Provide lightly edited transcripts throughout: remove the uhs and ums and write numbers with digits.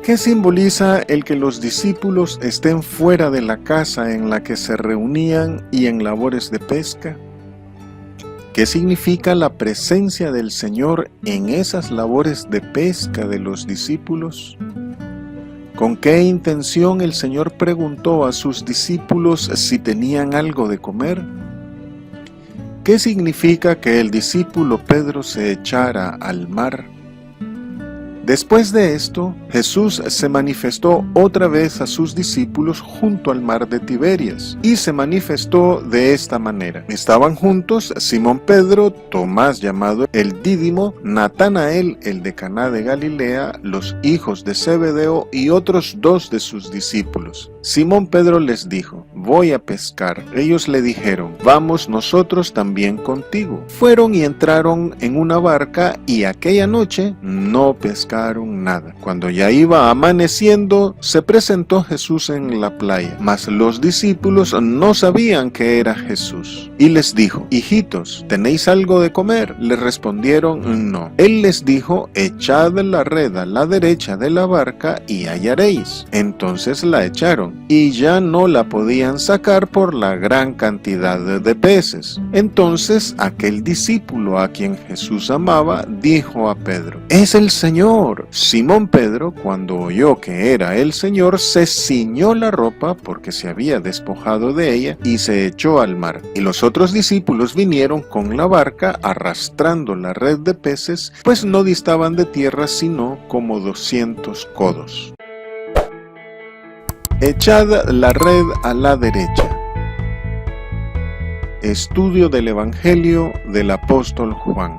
¿Qué simboliza el que los discípulos estén fuera de la casa en la que se reunían y en labores de pesca? ¿Qué significa la presencia del Señor en esas labores de pesca de los discípulos? ¿Con qué intención el Señor preguntó a sus discípulos si tenían algo de comer? ¿Qué significa que el discípulo Pedro se echara al mar? Después de esto, Jesús se manifestó otra vez a sus discípulos junto al mar de Tiberias, y se manifestó de esta manera. Estaban juntos Simón Pedro, Tomás llamado el Dídimo, Natanael el de Caná de Galilea, los hijos de Zebedeo y otros 2 de sus discípulos. Simón Pedro les dijo: voy a pescar. Ellos le dijeron: vamos nosotros también contigo. Fueron y entraron en una barca, y aquella noche no pescaron nada. Cuando ya iba amaneciendo, se presentó Jesús en la playa, mas los discípulos no sabían que era Jesús. Y les dijo: hijitos, ¿tenéis algo de comer? Le respondieron: no. Él les dijo: echad la red a la derecha de la barca y hallaréis. Entonces la echaron, y ya no la podían sacar por la gran cantidad de peces. Entonces aquel discípulo a quien Jesús amaba dijo a Pedro: es el Señor. Simón Pedro, cuando oyó que era el Señor, se ciñó la ropa porque se había despojado de ella y se echó al mar. Y los otros discípulos vinieron con la barca arrastrando la red de peces, pues no distaban de tierra sino como 200 codos. Echad la red a la derecha. Estudio del Evangelio del apóstol Juan.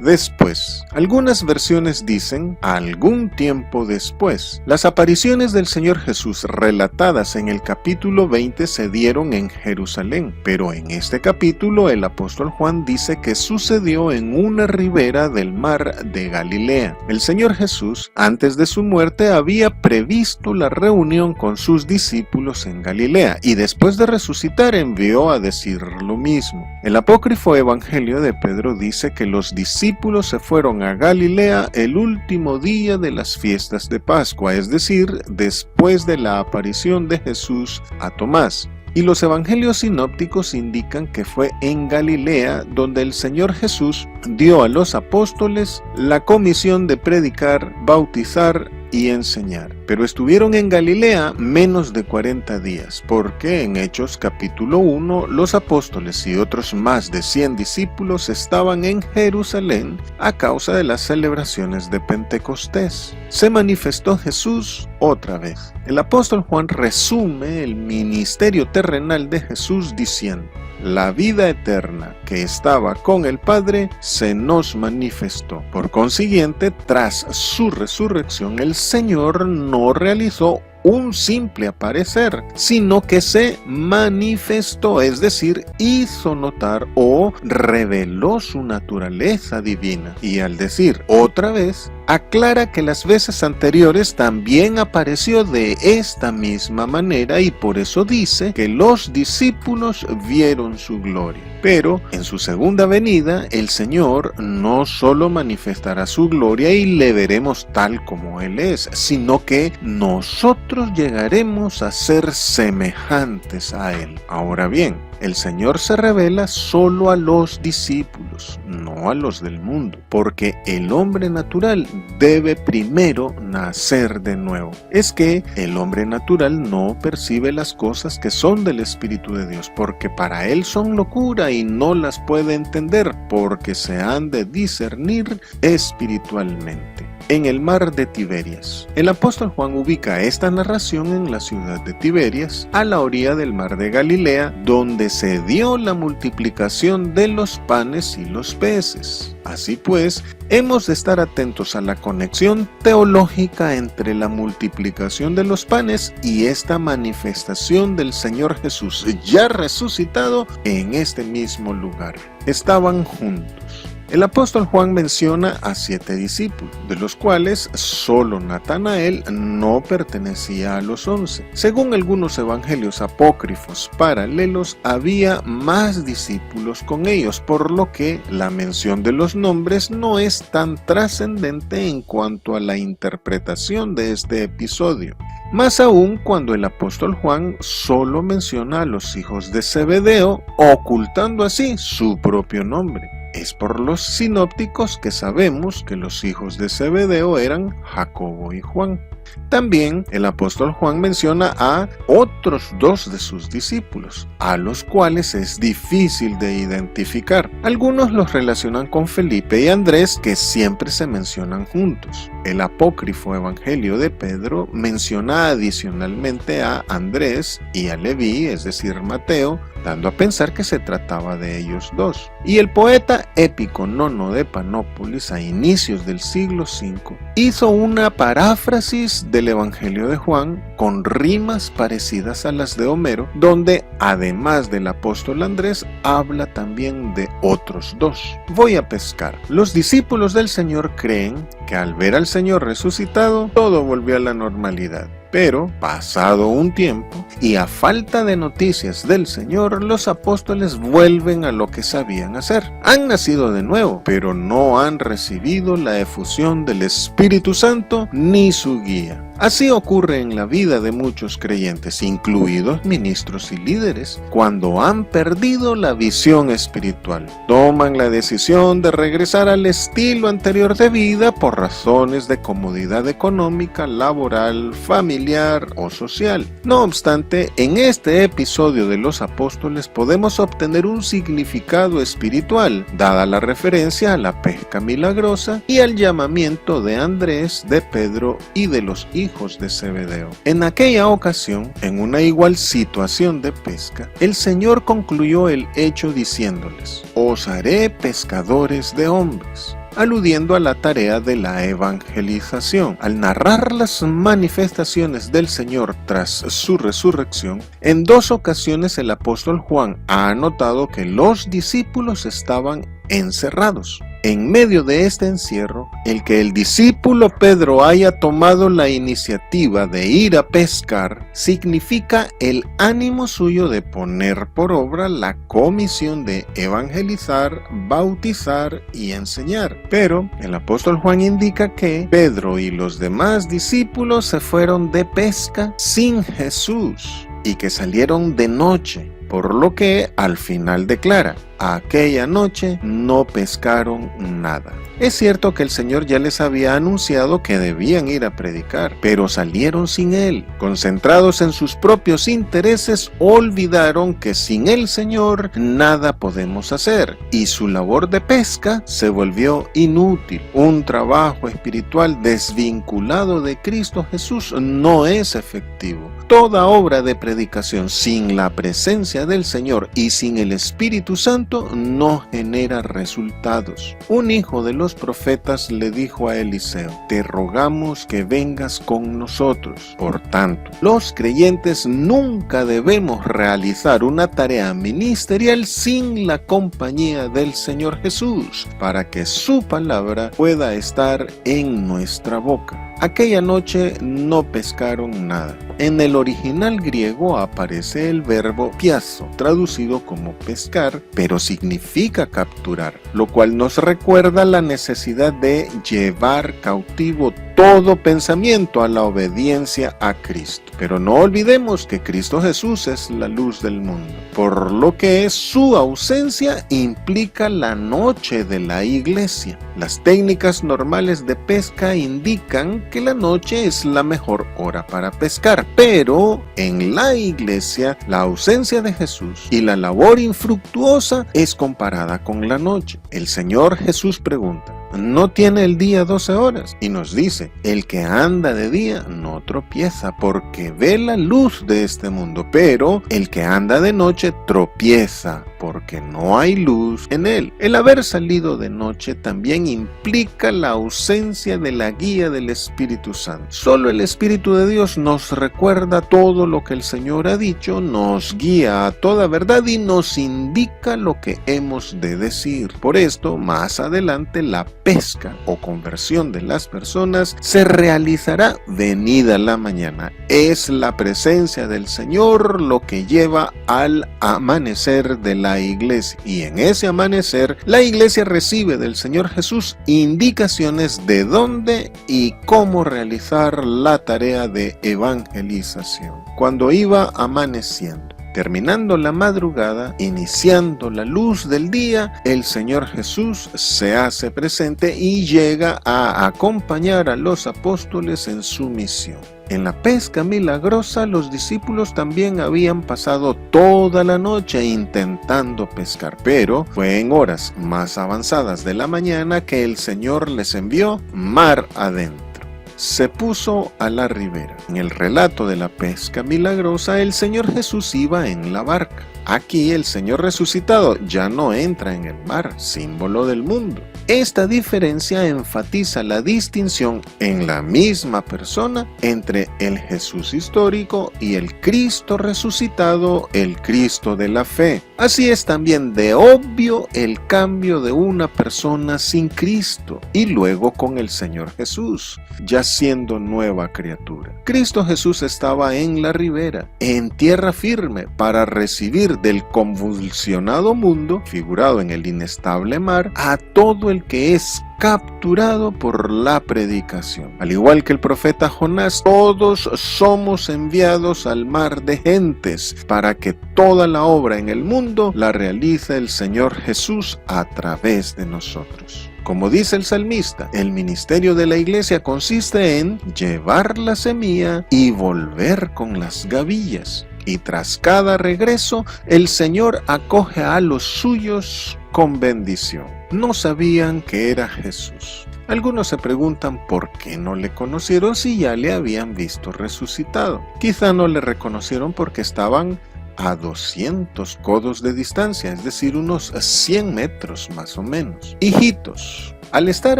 Después. Algunas versiones dicen algún tiempo después. Las apariciones del Señor Jesús relatadas en el capítulo 20 se dieron en Jerusalén, pero en este capítulo el apóstol Juan dice que sucedió en una ribera del mar de Galilea. El Señor Jesús, antes de su muerte, había previsto la reunión con sus discípulos en Galilea, y después de resucitar envió a decir lo mismo. El apócrifo Evangelio de Pedro dice que los discípulos se fueron a Galilea el último día de las fiestas de Pascua, es decir, después de la aparición de Jesús a Tomás. Y los evangelios sinópticos indican que fue en Galilea donde el Señor Jesús dio a los apóstoles la comisión de predicar, bautizar y enseñar. Pero estuvieron en Galilea menos de 40 días, porque en Hechos capítulo 1 los apóstoles y otros más de 100 discípulos estaban en Jerusalén a causa de las celebraciones de Pentecostés. Se manifestó Jesús otra vez. El apóstol Juan resume el ministerio terrenal de Jesús diciendo: la vida eterna que estaba con el Padre se nos manifestó. Por consiguiente, tras su resurrección, el Señor no realizó un simple aparecer, sino que se manifestó, es decir, hizo notar o reveló su naturaleza divina. Y al decir otra vez, aclara que las veces anteriores también apareció de esta misma manera, y por eso dice que los discípulos vieron su gloria. Pero en su segunda venida, el Señor no solo manifestará su gloria y le veremos tal como Él es, sino que nosotros llegaremos a ser semejantes a Él. Ahora bien, el Señor se revela solo a los discípulos, no a los del mundo, porque el hombre natural debe primero nacer de nuevo. Es que el hombre natural no percibe las cosas que son del Espíritu de Dios, porque para él son locura y no las puede entender, porque se han de discernir espiritualmente. En el mar de Tiberias. El apóstol Juan ubica esta narración en la ciudad de Tiberias, a la orilla del mar de Galilea, donde se dio la multiplicación de los panes y los peces. Así pues, hemos de estar atentos a la conexión teológica entre la multiplicación de los panes y esta manifestación del Señor Jesús ya resucitado en este mismo lugar. Estaban juntos. El apóstol Juan menciona a 7 discípulos, de los cuales solo Natanael no pertenecía a los 11. Según algunos evangelios apócrifos paralelos, había más discípulos con ellos, por lo que la mención de los nombres no es tan trascendente en cuanto a la interpretación de este episodio. Más aún cuando el apóstol Juan solo menciona a los hijos de Zebedeo, ocultando así su propio nombre. Es por los sinópticos que sabemos que los hijos de Zebedeo eran Jacobo y Juan. También el apóstol Juan menciona a otros 2 de sus discípulos, a los cuales es difícil de identificar. Algunos los relacionan con Felipe y Andrés, que siempre se mencionan juntos. El apócrifo Evangelio de Pedro menciona adicionalmente a Andrés y a Leví, es decir, Mateo, dando a pensar que se trataba de ellos 2. Y el poeta épico Nono de Panópolis, a inicios del siglo V, hizo una paráfrasis del Evangelio de Juan con rimas parecidas a las de Homero, donde además del apóstol Andrés, habla también de otros 2. Voy a pescar. Los discípulos del Señor creen que al ver al Señor resucitado, todo volvió a la normalidad. Pero, pasado un tiempo, y a falta de noticias del Señor, los apóstoles vuelven a lo que sabían hacer. Han nacido de nuevo, pero no han recibido la efusión del Espíritu Santo ni su guía. Así ocurre en la vida de muchos creyentes, incluidos ministros y líderes, cuando han perdido la visión espiritual. Toman la decisión de regresar al estilo anterior de vida por razones de comodidad económica, laboral, familiar o social. No obstante, en este episodio de los apóstoles podemos obtener un significado espiritual, dada la referencia a la pesca milagrosa y al llamamiento de Andrés, de Pedro y de los hijos de Zebedeo. En aquella ocasión, en una igual situación de pesca, el Señor concluyó el hecho diciéndoles: «Os haré pescadores de hombres», aludiendo a la tarea de la evangelización. Al narrar las manifestaciones del Señor tras su resurrección, en 2 ocasiones el apóstol Juan ha anotado que los discípulos estaban encerrados. En medio de este encierro, el que el discípulo Pedro haya tomado la iniciativa de ir a pescar significa el ánimo suyo de poner por obra la comisión de evangelizar, bautizar y enseñar. Pero el apóstol Juan indica que Pedro y los demás discípulos se fueron de pesca sin Jesús y que salieron de noche, por lo que al final declara: aquella noche no pescaron nada. Es cierto que el Señor ya les había anunciado que debían ir a predicar, pero salieron sin Él. Concentrados en sus propios intereses, olvidaron que sin el Señor nada podemos hacer, y su labor de pesca se volvió inútil. Un trabajo espiritual desvinculado de Cristo Jesús no es efectivo. Toda obra de predicación sin la presencia del Señor y sin el Espíritu Santo no genera resultados. Un hijo de los profetas le dijo a Eliseo: «Te rogamos que vengas con nosotros». Por tanto, los creyentes nunca debemos realizar una tarea ministerial sin la compañía del Señor Jesús, para que su palabra pueda estar en nuestra boca. Aquella noche no pescaron nada. En el original griego aparece el verbo piazo, traducido como pescar, pero significa capturar, lo cual nos recuerda la necesidad de llevar cautivo todo pensamiento a la obediencia a Cristo. Pero no olvidemos que Cristo Jesús es la luz del mundo, por lo que su ausencia implica la noche de la iglesia. Las técnicas normales de pesca indican que la noche es la mejor hora para pescar, pero en la iglesia la ausencia de Jesús y la labor infructuosa es comparada con la noche. El Señor Jesús pregunta: ¿no tiene el día 12 horas? Y nos dice: el que anda de día no tropieza, porque ve la luz de este mundo, pero el que anda de noche tropieza, porque no hay luz en él. El haber salido de noche también implica la ausencia de la guía del Espíritu Santo. Solo el Espíritu de Dios nos recuerda todo lo que el Señor ha dicho, nos guía a toda verdad y nos indica lo que hemos de decir. Por esto, más adelante, la pesca o conversión de las personas se realizará venida la mañana. Es la presencia del Señor lo que lleva al amanecer de la iglesia, y en ese amanecer la iglesia recibe del Señor Jesús indicaciones de dónde y cómo realizar la tarea de evangelización. Cuando iba amaneciendo, terminando la madrugada, iniciando la luz del día, el Señor Jesús se hace presente y llega a acompañar a los apóstoles en su misión. En la pesca milagrosa, los discípulos también habían pasado toda la noche intentando pescar, pero fue en horas más avanzadas de la mañana que el Señor les envió mar adentro. Se puso a la ribera. En el relato de la pesca milagrosa, el Señor Jesús iba en la barca. Aquí el Señor resucitado ya no entra en el mar, símbolo del mundo. Esta diferencia enfatiza la distinción en la misma persona entre el Jesús histórico y el Cristo resucitado, el Cristo de la fe. Así es también de obvio el cambio de una persona sin Cristo y luego con el Señor Jesús, ya siendo nueva criatura. Cristo Jesús estaba en la ribera, en tierra firme, para recibir del convulsionado mundo, figurado en el inestable mar, a todo el que es capturado por la predicación. Al igual que el profeta Jonás, todos somos enviados al mar de gentes para que toda la obra en el mundo la realice el Señor Jesús a través de nosotros. Como dice el salmista, el ministerio de la iglesia consiste en llevar la semilla y volver con las gavillas. Y tras cada regreso, el Señor acoge a los suyos con bendición. No sabían que era Jesús. Algunos se preguntan por qué no le conocieron si ya le habían visto resucitado. Quizá no le reconocieron porque estaban a 200 codos de distancia, es decir, unos 100 metros más o menos. Hijitos, al estar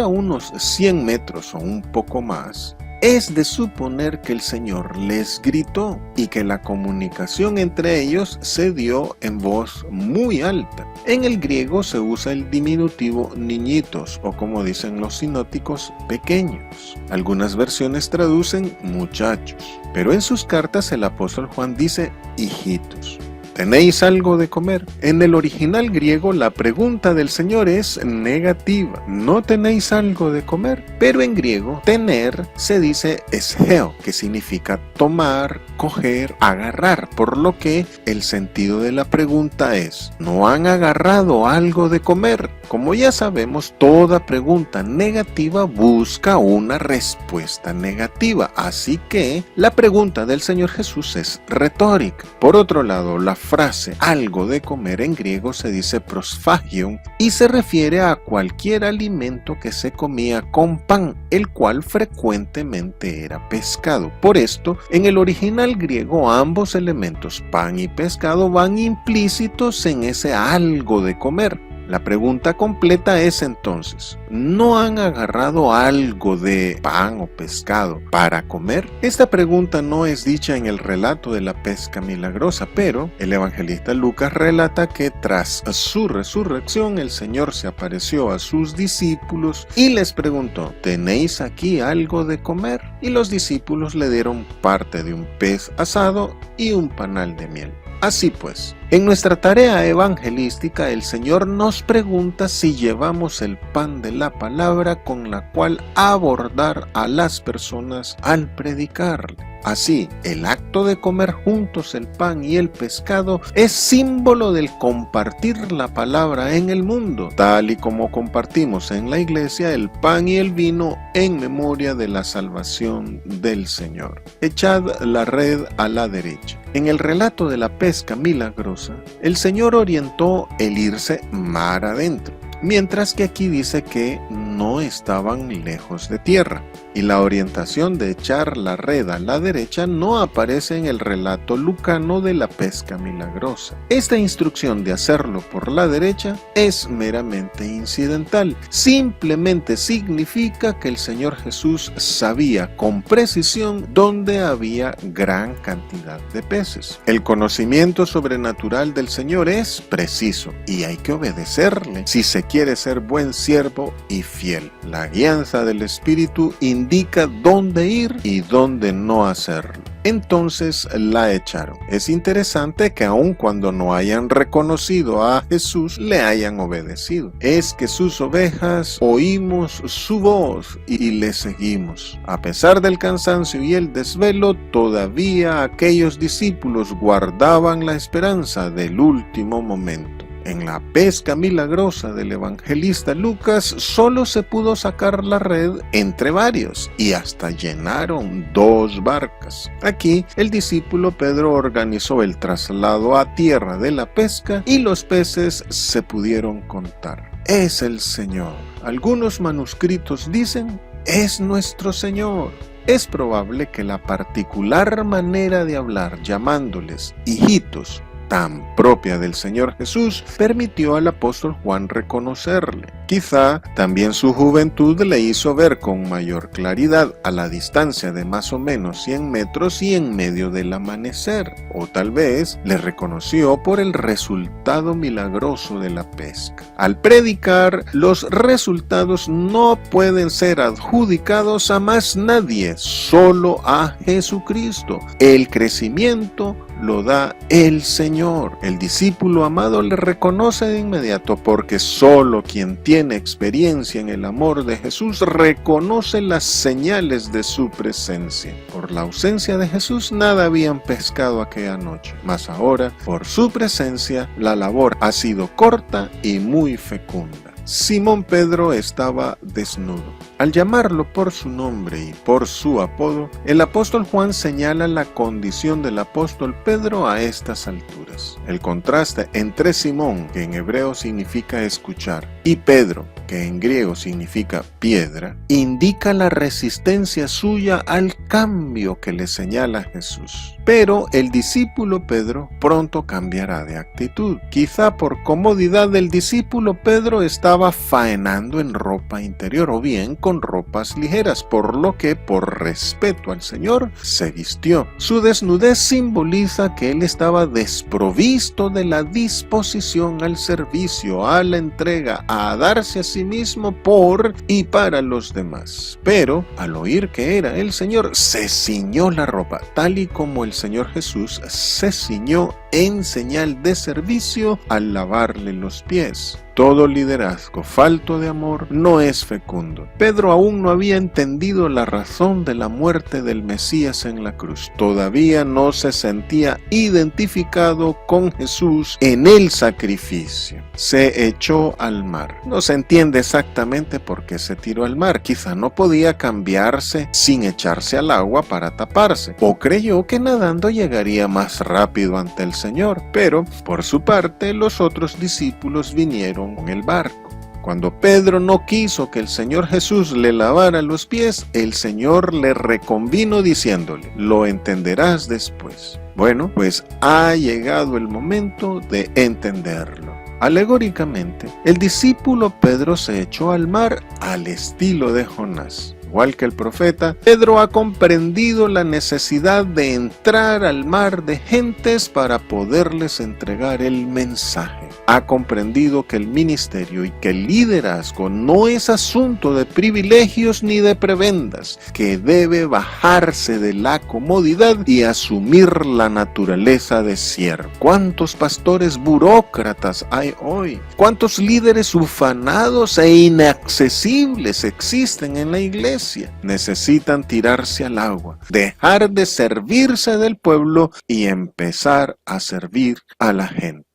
a unos 100 metros o un poco más, es de suponer que el Señor les gritó y que la comunicación entre ellos se dio en voz muy alta. En el griego se usa el diminutivo niñitos o, como dicen los sinópticos, pequeños. Algunas versiones traducen muchachos, pero en sus cartas el apóstol Juan dice hijitos. ¿Tenéis algo de comer? En el original griego la pregunta del Señor es negativa. ¿No tenéis algo de comer? Pero en griego, tener se dice esgeo, que significa tomar, coger, agarrar. Por lo que el sentido de la pregunta es, ¿no han agarrado algo de comer? Como ya sabemos, toda pregunta negativa busca una respuesta negativa. Así que la pregunta del Señor Jesús es retórica. Por otro lado, la frase algo de comer en griego se dice prosfagion y se refiere a cualquier alimento que se comía con pan, el cual frecuentemente era pescado. Por esto, en el original griego ambos elementos, pan y pescado, van implícitos en ese algo de comer. La pregunta completa es entonces, ¿no han agarrado algo de pan o pescado para comer? Esta pregunta no es dicha en el relato de la pesca milagrosa, pero el evangelista Lucas relata que tras su resurrección el Señor se apareció a sus discípulos y les preguntó, ¿tenéis aquí algo de comer? Y los discípulos le dieron parte de un pez asado y un panal de miel. Así pues, en nuestra tarea evangelística el Señor nos pregunta si llevamos el pan de la palabra con la cual abordar a las personas al predicarle. Así, el acto de comer juntos el pan y el pescado es símbolo del compartir la palabra en el mundo, tal y como compartimos en la iglesia el pan y el vino en memoria de la salvación del Señor. Echad la red a la derecha. En el relato de la pesca milagrosa, el Señor orientó el irse mar adentro, mientras que aquí dice que no no estaban lejos de tierra, y la orientación de echar la red a la derecha no aparece en el relato lucano de la pesca milagrosa. Esta instrucción de hacerlo por la derecha es meramente incidental, simplemente significa que el Señor Jesús sabía con precisión dónde había gran cantidad de peces. El conocimiento sobrenatural del Señor es preciso y hay que obedecerle si se quiere ser buen siervo y fiel. La guianza del Espíritu indica dónde ir y dónde no hacerlo. Entonces la echaron. Es interesante que aun cuando no hayan reconocido a Jesús, le hayan obedecido. Es que sus ovejas oímos su voz y le seguimos. A pesar del cansancio y el desvelo, todavía aquellos discípulos guardaban la esperanza del último momento. En la pesca milagrosa del evangelista Lucas solo se pudo sacar la red entre varios y hasta llenaron 2 barcas. Aquí el discípulo Pedro organizó el traslado a tierra de la pesca y los peces se pudieron contar. Es el Señor. Algunos manuscritos dicen, es nuestro Señor. Es probable que la particular manera de hablar llamándoles hijitos tan propia del Señor Jesús permitió al apóstol Juan reconocerle. Quizá también su juventud le hizo ver con mayor claridad a la distancia de más o menos 100 metros y en medio del amanecer, o tal vez le reconoció por el resultado milagroso de la pesca. Al predicar, los resultados no pueden ser adjudicados a más nadie, solo a Jesucristo. El crecimiento lo da el Señor. El discípulo amado le reconoce de inmediato porque solo quien tiene experiencia en el amor de Jesús reconoce las señales de su presencia. Por la ausencia de Jesús nada habían pescado aquella noche, mas ahora por su presencia la labor ha sido corta y muy fecunda. Simón Pedro estaba desnudo. Al llamarlo por su nombre y por su apodo, el apóstol Juan señala la condición del apóstol Pedro a estas alturas. El contraste entre Simón, que en hebreo significa escuchar, y Pedro, que en griego significa piedra, indica la resistencia suya al cambio que le señala Jesús. Pero el discípulo Pedro pronto cambiará de actitud. Quizá por comodidad el discípulo Pedro estaba faenando en ropa interior o bien con ropas ligeras, por lo que por respeto al Señor se vistió. Su desnudez simboliza que él estaba desprovisto de la disposición al servicio, a la entrega, a darse a sí mismo por y para los demás. Pero al oír que era el Señor, se ciñó la ropa, tal y como el Señor Jesús se ciñó en señal de servicio al lavarle los pies. Todo liderazgo falto de amor no es fecundo. Pedro aún no había entendido la razón de la muerte del Mesías en la cruz. Todavía no se sentía identificado con Jesús en el sacrificio. Se echó al mar. No se entiende exactamente por qué se tiró al mar. Quizá no podía cambiarse sin echarse al agua para taparse. O creyó que nadando llegaría más rápido ante el Señor. Pero, por su parte, los otros discípulos vinieron con el barco. Cuando Pedro no quiso que el Señor Jesús le lavara los pies, el Señor le reconvino diciéndole, lo entenderás después. Bueno, pues ha llegado el momento de entenderlo. Alegóricamente, el discípulo Pedro se echó al mar al estilo de Jonás. Igual que el profeta, Pedro ha comprendido la necesidad de entrar al mar de gentes para poderles entregar el mensaje. Ha comprendido que el ministerio y que el liderazgo no es asunto de privilegios ni de prebendas, que debe bajarse de la comodidad y asumir la naturaleza de siervo. ¿Cuántos pastores burócratas hay hoy? ¿Cuántos líderes ufanados e inaccesibles existen en la iglesia? Necesitan tirarse al agua, dejar de servirse del pueblo y empezar a servir a la gente.